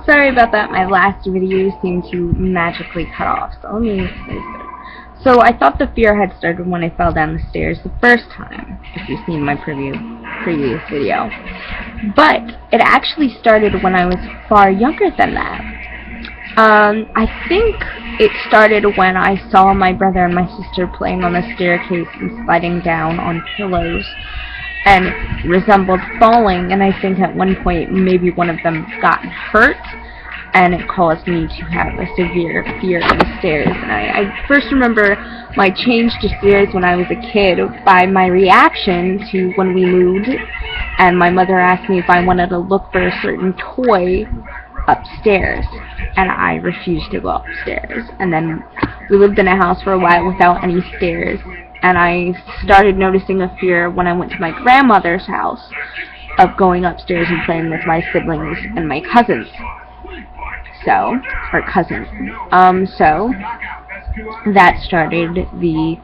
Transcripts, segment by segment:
Sorry about that, my last video seemed to magically cut off, so let me restart. So I thought the fear had started when I fell down the stairs the first time, if you've seen my previous video. But it actually started when I was far younger than that. I think it started when I saw my brother and my sister playing on the staircase and sliding down on pillows, and it resembled falling, and I think at one point maybe one of them got hurt, and it caused me to have a severe fear of the stairs. And I first remember my change to stairs when I was a kid by my reaction to when we moved, and my mother asked me if I wanted to look for a certain toy upstairs, and I refused to go upstairs. And then we lived in a house for a while without any stairs, and I started noticing a fear when I went to my grandmother's house of going upstairs and playing with my siblings and my cousins. So that started the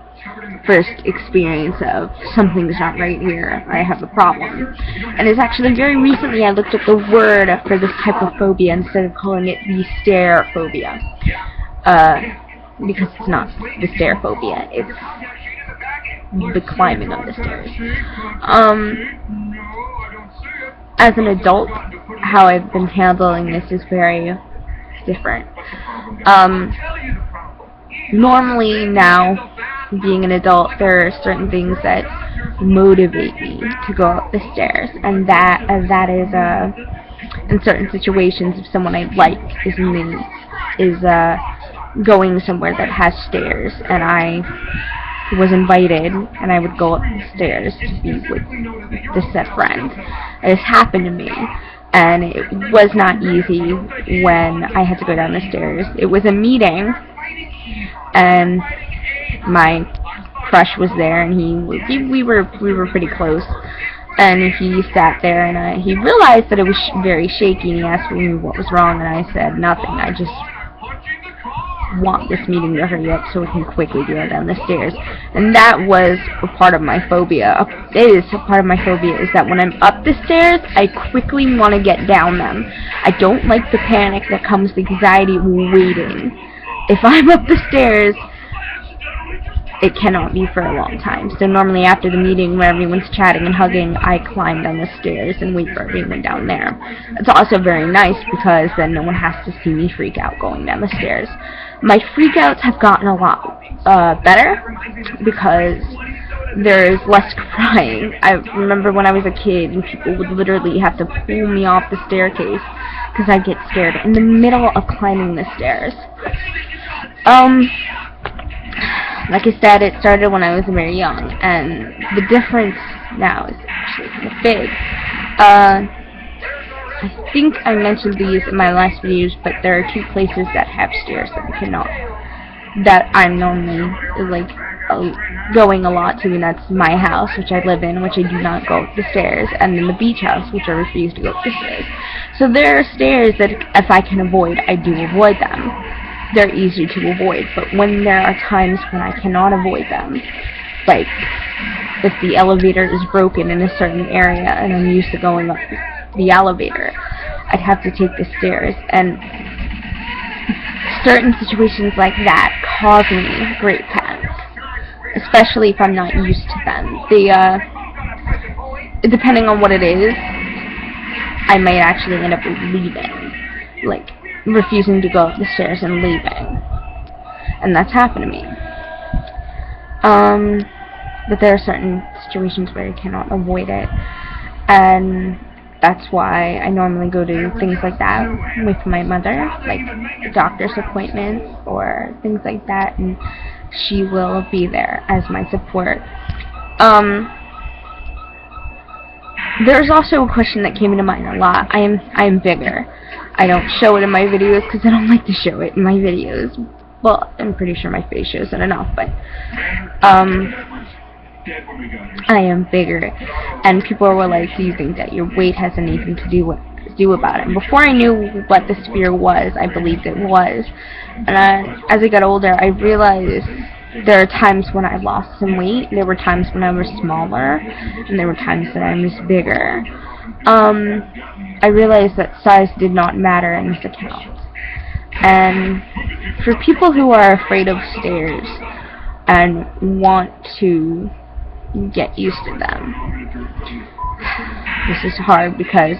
first experience of something's not right here, I have a problem. And it's actually very recently I looked up the word for this type of phobia instead of calling it the stair phobia. Because it's not the stair phobia, it's the climbing of the stairs. As an adult, how I've been handling this is very different. Normally now, being an adult, there are certain things that motivate me to go up the stairs, and that is in certain situations, if someone I like is going somewhere that has stairs, and I was invited, and I would go up the stairs to be with this said friend. It has happened to me, and it was not easy when I had to go down the stairs. It was a meeting, and my crush was there, and we were pretty close, and he sat there, and he realized that it was very shaky, and he asked me what was wrong, and I said nothing. I just want this meeting to hurry up so we can quickly go down the stairs. And that was a part of my phobia. It is a part of my phobia, is that when I'm up the stairs, I quickly want to get down them. I don't like the panic that comes with anxiety waiting. If I'm up the stairs, it cannot be for a long time. So normally after the meeting where everyone's chatting and hugging, I climb down the stairs and wait for everyone down there. It's also very nice because then no one has to see me freak out going down the stairs. My freakouts have gotten a lot better because there's less crying. I remember when I was a kid and people would literally have to pull me off the staircase because I'd get scared in the middle of climbing the stairs. Like I said, it started when I was very young, and the difference now is actually kind of big. I think I mentioned these in my last videos, but there are two places that have stairs that I'm normally going a lot to, and that's my house, which I live in, which I do not go up the stairs, and then the beach house, which I refuse to go up the stairs. So there are stairs that if I can avoid, I do avoid them. They're easy to avoid, but when there are times when I cannot avoid them, like if the elevator is broken in a certain area and I'm used to going up the elevator, I'd have to take the stairs, and certain situations like that cause me great panic, especially if I'm not used to them. Depending on what it is, I might actually end up leaving, like refusing to go up the stairs and leaving, and that's happened to me. But there are certain situations where you cannot avoid it, and that's why I normally go to things like that with my mother, like doctor's appointments or things like that, and she will be there as my support. There's also a question that came into mind a lot. I am bigger. I don't show it in my videos because I don't like to show it in my videos. Well, I'm pretty sure my face shows it enough, but I am bigger, and people were like, do you think that your weight has anything to do about it? And before I knew what this fear was, I believed it was, and as I got older, I realized there are times when I lost some weight, there were times when I was smaller, and there were times that I was bigger. I realized that size did not matter in this account. And for people who are afraid of stairs and want to get used to them, this is hard because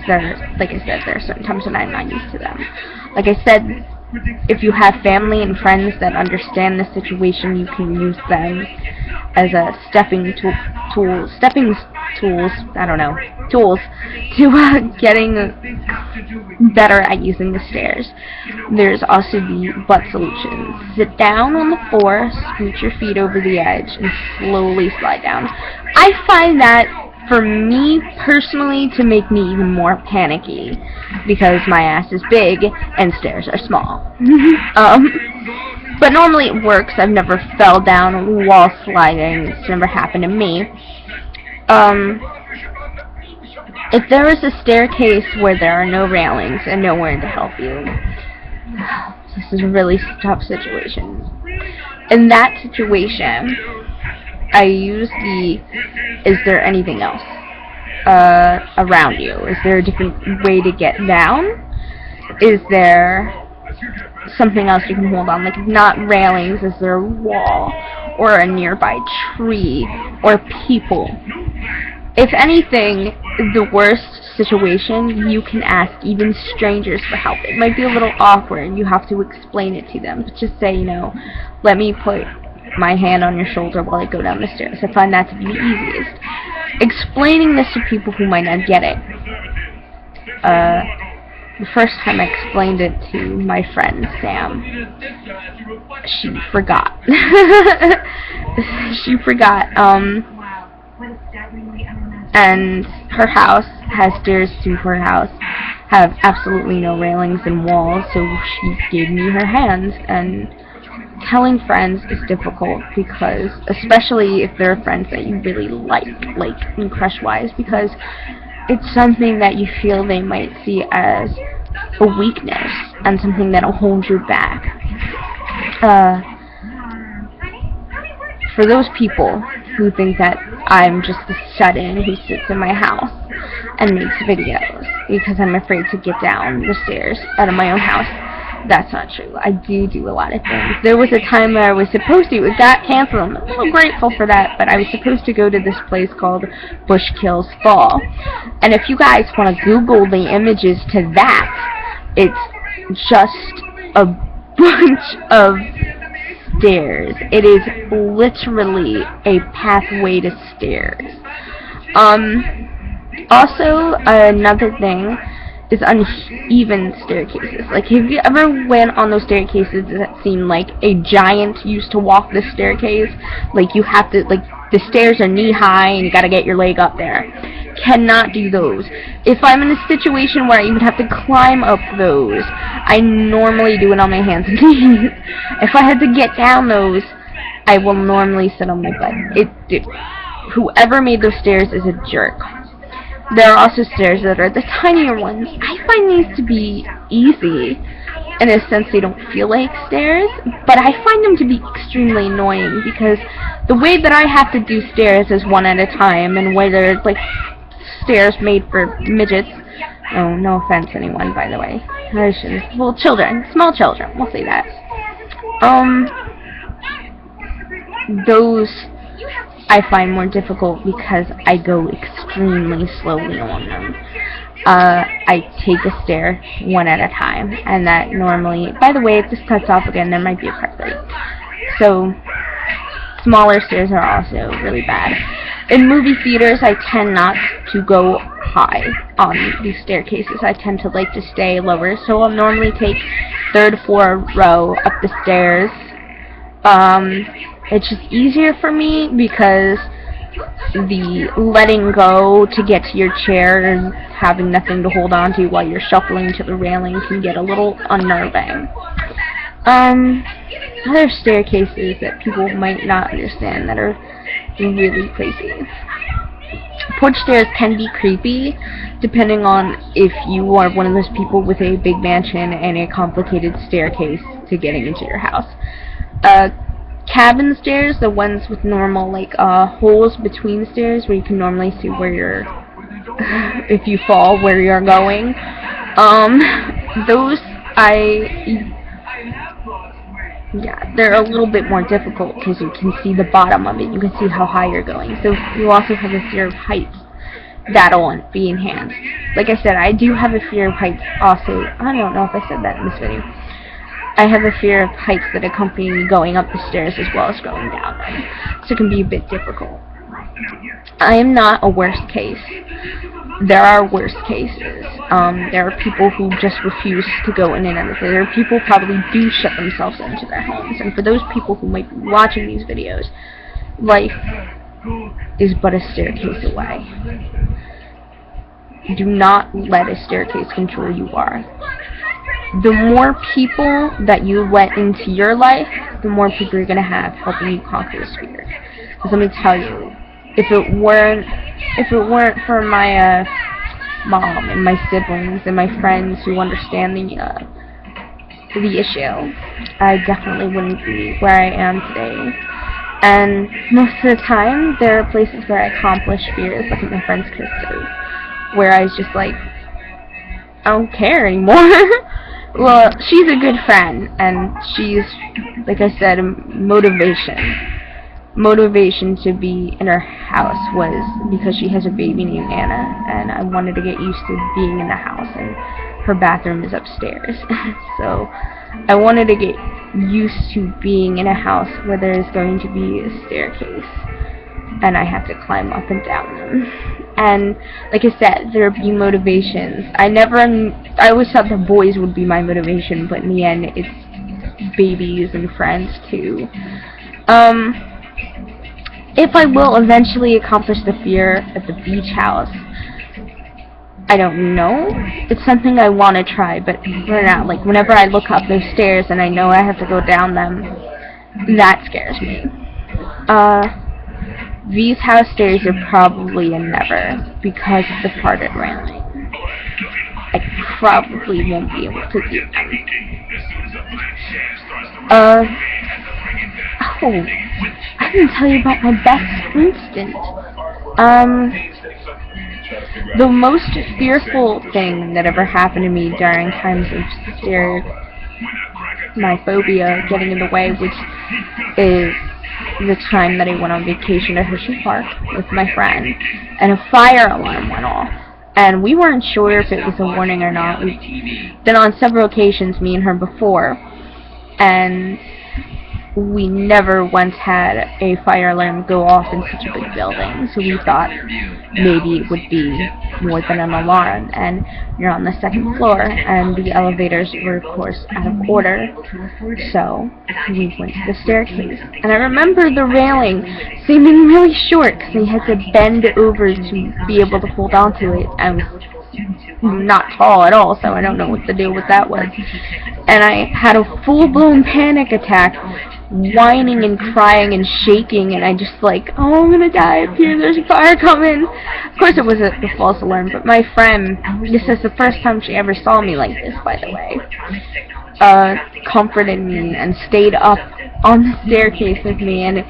like I said, there are certain times when I'm not used to them. Like I said, if you have family and friends that understand the situation, you can use them as a tools to getting better at using the stairs. There's also the butt solution. Sit down on the floor, scoot your feet over the edge, and slowly slide down. I find that, for me personally, to make me even more panicky, because my ass is big and stairs are small. But normally it works. I've never fell down while sliding. It's never happened to me. If there is a staircase where there are no railings and nowhere to help you, this is a really tough situation. In that situation, I use is there anything else around you? Is there a different way to get down? Is there something else you can hold on? Like, if not railings, is there a wall or a nearby tree or people? If anything, the worst situation, you can ask even strangers for help. It might be a little awkward. You have to explain it to them. But just say, let me put my hand on your shoulder while I go down the stairs. I find that to be the easiest. Explaining this to people who might not get it. The first time I explained it to my friend Sam, she forgot. She forgot. And her house has stairs to her house, have absolutely no railings and walls, so she gave me her hands. And telling friends is difficult, because, especially if they're friends that you really like in crush-wise, because it's something that you feel they might see as a weakness and something that'll hold you back. For those people who think that I'm just a shut-in who sits in my house and makes videos because I'm afraid to get down the stairs out of my own house, that's not true. I do a lot of things. There was a time where I was supposed to. It got canceled. I'm a little grateful for that, but I was supposed to go to this place called Bushkills Fall. And if you guys want to Google the images to that, it's just a bunch of stairs. It is literally a pathway to stairs. Also, another thing is uneven staircases. Like, have you ever went on those staircases that seem like a giant used to walk the staircase? Like, you have to, like, the stairs are knee-high and you gotta get your leg up there. Cannot do those. If I'm in a situation where I even have to climb up those, I normally do it on my hands and knees. If I had to get down those, I will normally sit on my butt. Whoever made those stairs is a jerk. There are also stairs that are the tinier ones. I find these to be easy. In a sense, they don't feel like stairs, but I find them to be extremely annoying, because the way that I have to do stairs is one at a time, and where there's like stairs made for midgets. Oh, no offense anyone, by the way. Well, children, small children, we'll say that. Those I find more difficult because I go extremely slowly on them. I take a stair one at a time, and that normally, by the way, if this cuts off again, there might be a part 3. So, smaller stairs are also really bad. In movie theaters, I tend not to go high on these staircases. I tend to like to stay lower, so I'll normally take 3rd, 4th row up the stairs. It's just easier for me because the letting go to get to your chair and having nothing to hold on to while you're shuffling to the railing can get a little unnerving. Other staircases that people might not understand that are really crazy. Porch stairs can be creepy depending on if you are one of those people with a big mansion and a complicated staircase to getting into your house. Cabin stairs, the ones with normal holes between the stairs where you can normally see where your if you fall where you're going. Those yeah, they're a little bit more difficult because you can see the bottom of it. You can see how high you're going. So you also have a fear of heights. That'll be enhanced. Like I said, I do have a fear of heights also. I don't know if I said that in this video. I have a fear of heights that accompany me going up the stairs as well as going down them. So it can be a bit difficult. I am not a worst case. There are worst cases. There are people who just refuse to go in and out of there. There are people who probably do shut themselves into their homes. And for those people who might be watching these videos, life is but a staircase away. Do not let a staircase control you are. The more people that you let into your life, the more people you're going to have helping you conquer this fear. Because let me tell you, if it weren't for my mom and my siblings and my friends who understand the issue, I definitely wouldn't be where I am today. And most of the time, there are places where I accomplish fears, like at my friend's Christmas, where I was just like, I don't care anymore. Well, she's a good friend, and she's, like I said, motivation to be in her house was because she has a baby named Anna, and I wanted to get used to being in the house, and her bathroom is upstairs. So I wanted to get used to being in a house where there is going to be a staircase, and I have to climb up and down them. And like I said, there would be motivations. I always thought the boys would be my motivation, but in the end, it's babies and friends too. If I will eventually accomplish the fear at the beach house, I don't know. It's something I want to try, but right now, like whenever I look up those stairs and I know I have to go down them, that scares me. These house stairs are probably a never because of the parted railing. I probably won't be able to do them. Oh, I didn't tell you about my best instant. The most fearful thing that ever happened to me during times of my phobia getting in the way, which is the time that I went on vacation to Hershey Park with my friend, and a fire alarm went off. And we weren't sure if it was a warning or not. We've been on several occasions, me and her, before, and we never once had a fire alarm go off in such a big building, so we thought maybe it would be more than an alarm. And you're on the second floor, and the elevators were, of course, out of order, so we went to the staircase. And I remember the railing seeming really short, because we had to bend over to be able to hold on to it. I was not tall at all, so I don't know what the deal with that was. And I had a full-blown panic attack, whining and crying and shaking, and I just like, oh, I'm gonna die up here, there's a fire coming. Of course it was a false alarm, but my friend, this is the first time she ever saw me like this, by the way, comforted me and stayed up on the staircase with me. And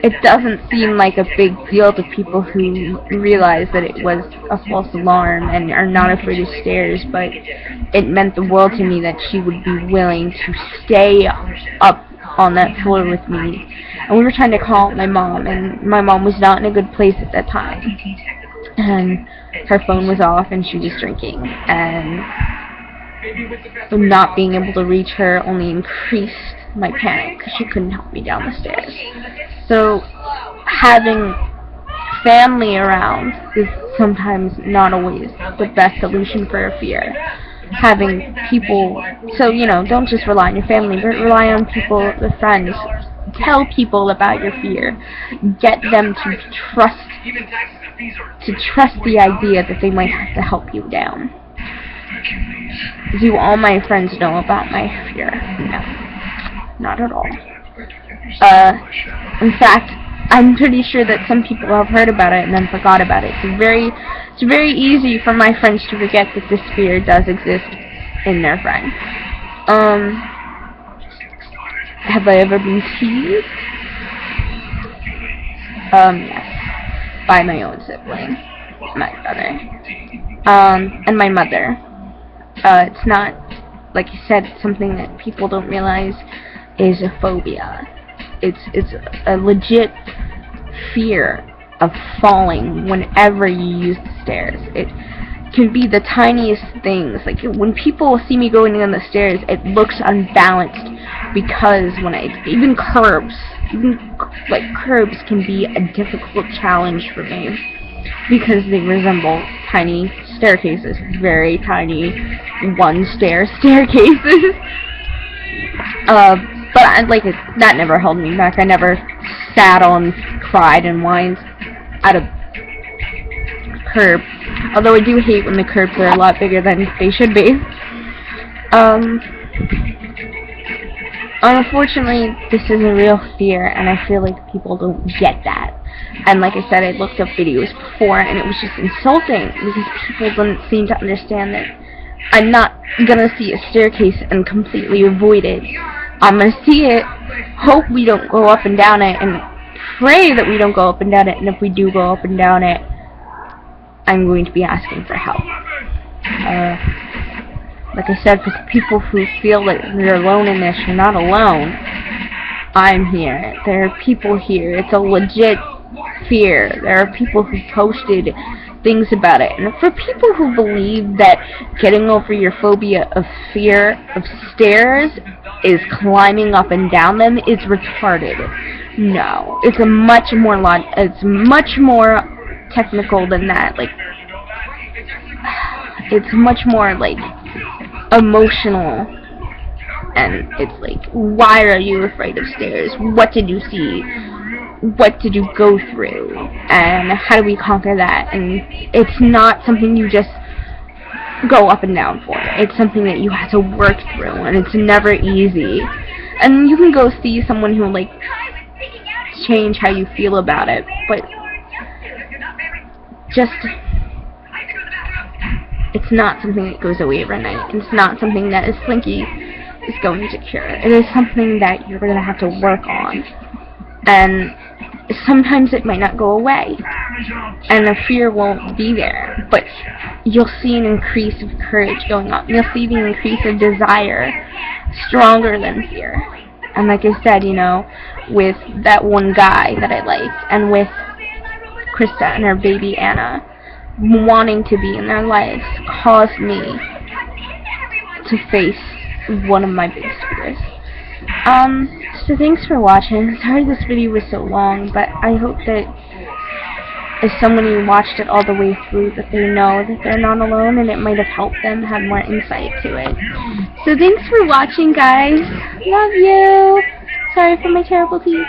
it doesn't seem like a big deal to people who realize that it was a false alarm and are not afraid of stairs, but it meant the world to me that she would be willing to stay up on that floor with me. And we were trying to call my mom, and my mom was not in a good place at that time, and her phone was off and she was drinking, and not being able to reach her only increased my panic because she couldn't help me down the stairs. So having family around is sometimes not always the best solution for a fear. Having people, so don't just rely on your family, but rely on people, the friends. Tell people about your fear. Get them to trust the idea that they might have to help you down. Do all my friends know about my fear? No, not at all. In fact, I'm pretty sure that some people have heard about it and then forgot about it. It's very easy for my friends to forget that this fear does exist in their friend. Have I ever been teased? Yes. By my own sibling. my brother, and my mother. It's not, like you said, something that people don't realize is a phobia. It's a legit fear of falling whenever you use the stairs. It can be the tiniest things. Like when people see me going down the stairs, it looks unbalanced because when even curbs can be a difficult challenge for me because they resemble tiny staircases, very tiny one-stair staircases. But that never held me back. I never sat on, cried, and whined at a curb. Although I do hate when the curbs are a lot bigger than they should be. Unfortunately, this is a real fear, and I feel like people don't get that. And like I said, I looked up videos before, and it was just insulting because people don't seem to understand that I'm not gonna see a staircase and completely avoid it. I'm gonna see it, hope we don't go up and down it, and pray that we don't go up and down it, and if we do go up and down it, I'm going to be asking for help. Like I said, for people who feel that they're alone in this, you're not alone. I'm here. There are people here. It's a legit fear. There are people who posted things about it. And for people who believe that getting over your phobia of fear of stairs is climbing up and down them, it's retarded. No. It's much more technical than that. Like, it's much more like emotional, and it's like, why are you afraid of stairs? What did you see? What did you go through? And how do we conquer that? And it's not something you just go up and down for. It's something that you have to work through, and it's never easy. And you can go see someone who like change how you feel about it, but just it's not something that goes away overnight. It's not something that Slinky is going to cure. It is something that you're going to have to work on. And sometimes it might not go away. And the fear won't be there. But you'll see an increase of courage going on. You'll see the increase of desire stronger than fear. And like I said, you know, with that one guy that I liked, and with Krista and her baby Anna, wanting to be in their lives caused me to face one of my biggest fears. So thanks for watching. Sorry this video was so long, but I hope that if somebody watched it all the way through, that they know that they're not alone, and it might have helped them have more insight to it. So thanks for watching, guys. Love you. Sorry for my terrible teeth.